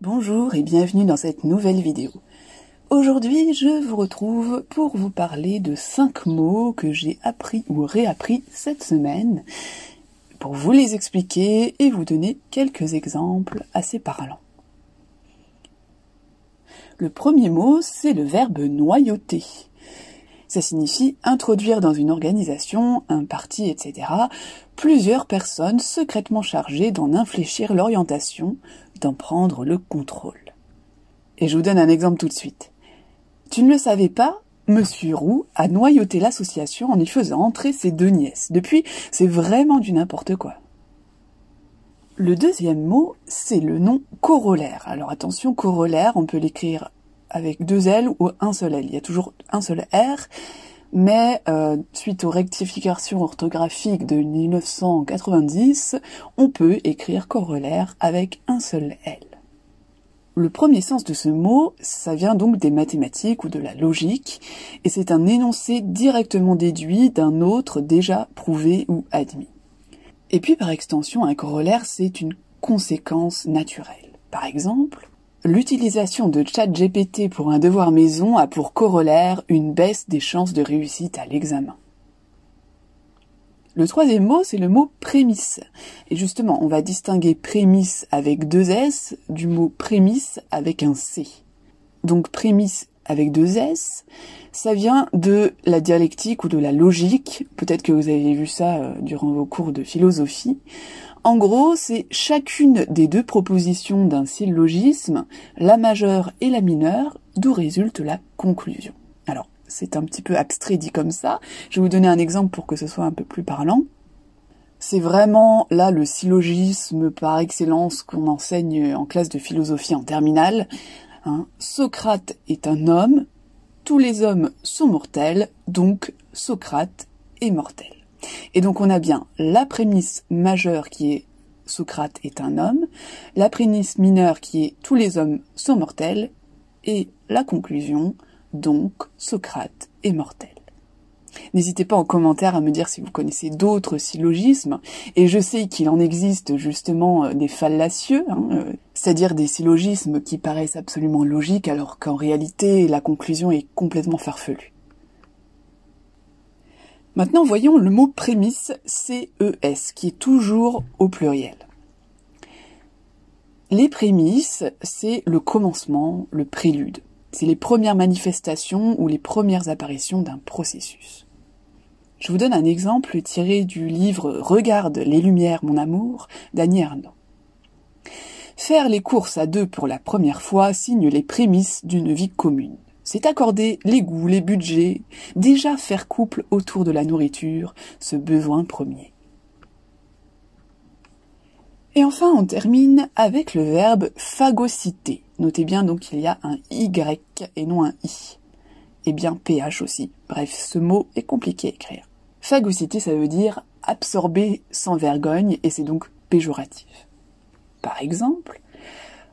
Bonjour et bienvenue dans cette nouvelle vidéo. Aujourd'hui, je vous retrouve pour vous parler de 5 mots que j'ai appris ou réappris cette semaine, pour vous les expliquer et vous donner quelques exemples assez parlants. Le premier mot, c'est le verbe noyauter. Ça signifie introduire dans une organisation, un parti, etc., plusieurs personnes secrètement chargées d'en infléchir l'orientation, d'en prendre le contrôle. Et je vous donne un exemple tout de suite. Tu ne le savais pas, Monsieur Roux a noyauté l'association en y faisant entrer ses 2 nièces. Depuis, c'est vraiment du n'importe quoi. Le deuxième mot, c'est le nom corollaire. Alors attention, corollaire, on peut l'écrire avec 2 L ou un seul L. Il y a toujours un seul R, mais suite aux rectifications orthographiques de 1990, on peut écrire corollaire avec un seul L. Le premier sens de ce mot, ça vient donc des mathématiques ou de la logique, et c'est un énoncé directement déduit d'un autre déjà prouvé ou admis. Et puis par extension, un corollaire, c'est une conséquence naturelle. Par exemple, l'utilisation de ChatGPT pour un devoir maison a pour corollaire une baisse des chances de réussite à l'examen. Le troisième mot, c'est le mot prémisse. Et justement, on va distinguer prémisse avec 2 S du mot prémisse avec un C. Donc prémisse avec 2 S, ça vient de la dialectique ou de la logique. Peut-être que vous avez vu ça durant vos cours de philosophie. En gros, c'est chacune des 2 propositions d'un syllogisme, la majeure et la mineure, d'où résulte la conclusion. Alors, c'est un petit peu abstrait dit comme ça. Je vais vous donner un exemple pour que ce soit un peu plus parlant. C'est vraiment là le syllogisme par excellence qu'on enseigne en classe de philosophie en terminale. Socrate est un homme, tous les hommes sont mortels, donc Socrate est mortel. Et donc on a bien la prémisse majeure qui est Socrate est un homme, la prémisse mineure qui est tous les hommes sont mortels, et la conclusion, donc Socrate est mortel. N'hésitez pas en commentaire à me dire si vous connaissez d'autres syllogismes, et je sais qu'il en existe justement des fallacieux, c'est-à-dire des syllogismes qui paraissent absolument logiques alors qu'en réalité la conclusion est complètement farfelue. Maintenant, voyons le mot prémisse, C-E-S, qui est toujours au pluriel. Les prémices, c'est le commencement, le prélude. C'est les premières manifestations ou les premières apparitions d'un processus. Je vous donne un exemple tiré du livre « Regarde les lumières, mon amour » d'Annie Ernaux. Faire les courses à 2 pour la première fois signe les prémices d'une vie commune. C'est accorder les goûts, les budgets, déjà faire couple autour de la nourriture, ce besoin premier. Et enfin, on termine avec le verbe phagocyter. Notez bien donc qu'il y a un Y et non un I. Et bien PH aussi. Bref, ce mot est compliqué à écrire. Phagocyter, ça veut dire absorber sans vergogne et c'est donc péjoratif. Par exemple,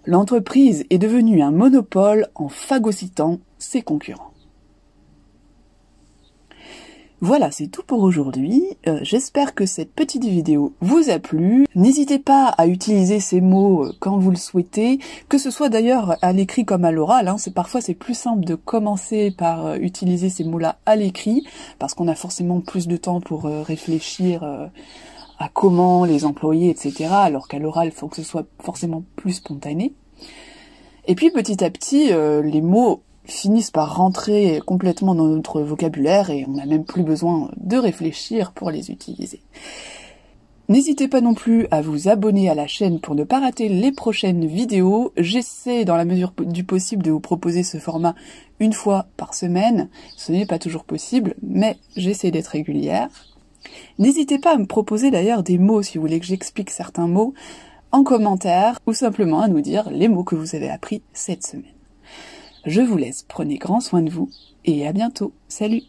l'entreprise est devenue un monopole en phagocytant ses concurrents. Voilà, c'est tout pour aujourd'hui. J'espère que cette petite vidéo vous a plu. N'hésitez pas à utiliser ces mots quand vous le souhaitez, que ce soit d'ailleurs à l'écrit comme à l'oral. Parfois c'est plus simple de commencer par utiliser ces mots-là à l'écrit, parce qu'on a forcément plus de temps pour réfléchir à comment les employer, etc. Alors qu'à l'oral, il faut que ce soit forcément plus spontané. Et puis petit à petit, les mots finissent par rentrer complètement dans notre vocabulaire et on n'a même plus besoin de réfléchir pour les utiliser. N'hésitez pas non plus à vous abonner à la chaîne pour ne pas rater les prochaines vidéos. J'essaie dans la mesure du possible de vous proposer ce format 1 fois par semaine. Ce n'est pas toujours possible, mais j'essaie d'être régulière. N'hésitez pas à me proposer d'ailleurs des mots si vous voulez que j'explique certains mots en commentaire ou simplement à nous dire les mots que vous avez appris cette semaine. Je vous laisse, prenez grand soin de vous et à bientôt. Salut!